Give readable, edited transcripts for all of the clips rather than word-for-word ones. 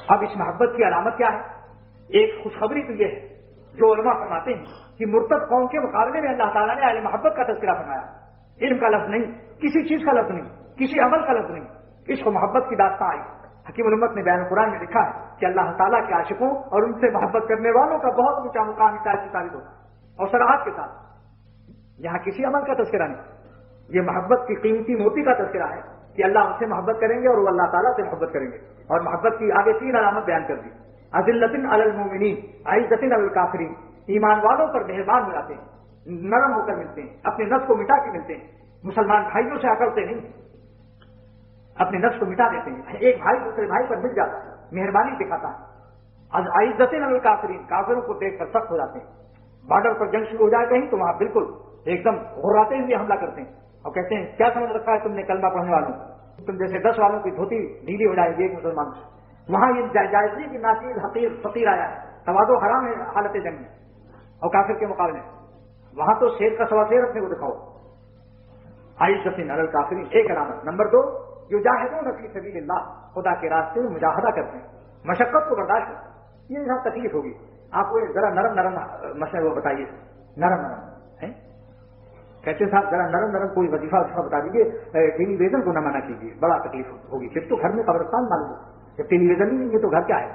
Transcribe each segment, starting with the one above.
اب اس محبت کی علامت کیا ہے؟ ایک خوشخبری تو یہ ہے جو علماء فرماتے ہیں کہ مرتد قوم کے مقابلے میں اللہ تعالیٰ نے اہل محبت کا تذکرہ فرمایا. علم کا لفظ نہیں, کسی چیز کا لفظ نہیں, کسی عمل کا لفظ نہیں, عشق و محبت کی داستان آئی. حکیم الامت نے بیان قرآن میں لکھا ہے کہ اللہ تعالیٰ کے عاشقوں اور ان سے محبت کرنے والوں کا بہت اونچا مقام ثابت ہوتا ہے, اور صراحت کے ساتھ. یہاں کسی عمل کا تذکرہ نہیں, یہ محبت کی قیمتی موتی کا تذکرہ ہے کہ اللہ ان سے محبت کریں گے اور وہ اللہ تعالیٰ سے محبت کریں گے. اور محبت کی آگے 3 علامت بیان کر دی. اذلۃ علی المؤمنین عزۃ علی الکافرین, ایمان والوں پر مہربان ہو جاتے ہیں, نرم ہو کر ملتے ہیں, اپنے نفس کو مٹا کے ملتے ہیں. مسلمان بھائیوں سے اکڑتے نہیں, اپنے نفس کو مٹا دیتے ہیں. ایک بھائی دوسرے بھائی پر مل جاتا ہے, مہربانی دکھاتا ہے. عزۃ علی الکافرین, کافروں کو دیکھ کر سخت ہو جاتے ہیں. بارڈر پر جنگ شروع ہو جائے کہیں تو وہاں بالکل ایک دم غراتے ہوئے حملہ کرتے ہیں اور کہتے ہیں کیا سمجھ رکھا ہے تم نے کلمہ پڑھنے والوں, تم جیسے 10 والوں کی دھوتی ڈھیلی ہو جائے گی ایک مسلمان سے. وہاں یہ جائزی کی ناچیز حقیر فقیر آیا ہے, تواضع حرام ہے حالت جنگ میں, اور کافر کے مقابلے وہاں تو شیر کا سوا شیر اپنے کو دکھاؤ. عزۃ علی الکافرین ایک علامت. نمبر 2, یجاہدون فی سبیل اللہ, خدا کے راستے میں مجاہدہ کرتے ہیں, مشقت کو برداشت کرتے ہیں. یہ یہاں تکلیف ہوگی آپ کو, ذرا نرم نرم مشورہ وہ بتائیے, نرم نرم کہتے صاحب ذرا نرم نرم کوئی وظیفہ بتا دیجیے, ٹیلی ویژن کو نہ منع کیجیے, بڑا تکلیف ہوگی. پھر تو گھر میں قبرستان معلوم ہو, جب ٹیلی ویژن ہی نہیں ہے تو گھر کیا ہے؟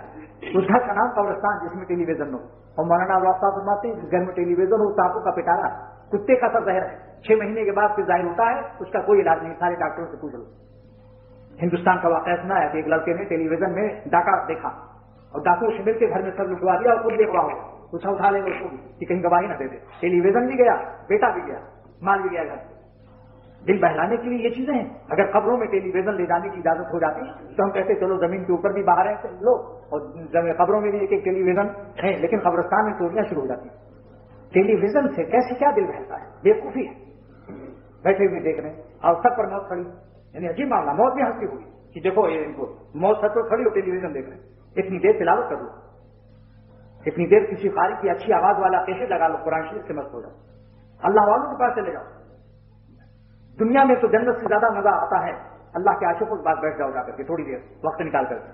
اس گھر کا نام قبرستان جس میں ٹیلی ویژن ہو. اور مولانا واسطہ فرماتے ہیں جس گھر میں ٹیلی ویژن ہو سانپوں کا پٹارا کتے کا سر زہر ہے, 6 مہینے کے بعد پھر ظاہر ہوتا ہے, اس کا کوئی علاج نہیں. سارے ڈاکٹروں سے پوچھ لو. ہندوستان کا واقعہ سنا ہے کہ ایک لڑکے نے ٹیلی ویژن میں ڈاکہ دیکھا اور ڈاکو سے مل کے گھر میں سر لٹوا دیا اور خود دیکھ رہا ہو, کچھ اٹھا لے گا اس کو کہ کہیں گواہی نہ دے دے. ٹیلی ویژن بھی گیا, بیٹا بھی گیا, مال بھی گیا گھر. دل بہلانے کے لیے یہ چیزیں ہیں. اگر قبروں میں ٹیلی ویژن لے جانے کی اجازت ہو جاتی تو ہم کہتے چلو زمین کے اوپر بھی باہر ہے لو, اور قبروں میں بھی ایک ٹیلی ویژن ہے, لیکن قبرستان میں چوریاں شروع ہو جاتی ہیں. ٹیلی ویژن سے کیسے کیا دل بہلتا ہے؟ بیوقوفی ہے. بیٹھے ہوئے دیکھ رہے ہیں اور سب پر موت کھڑی, یعنی عجیب معاملہ. موت بھی ہنسی ہوئی کہ دیکھو ان کو موت سب پر کھڑی ہو, ٹیلی ویژن دیکھ رہے ہیں. اتنی دیر تلاوت کر لو, اتنی دیر کسی قاری کی اچھی آواز والا کیسے لگا لو, قرآن شریف سے مست ہو جاؤ, اللہ والوں کے پاس چلے جاؤ. دنیا میں تو جنت سے زیادہ مزہ آتا ہے اللہ کے عاشقوں کے پاس بیٹھ جاؤ جا کر کے تھوڑی دیر وقت نکال کر کے.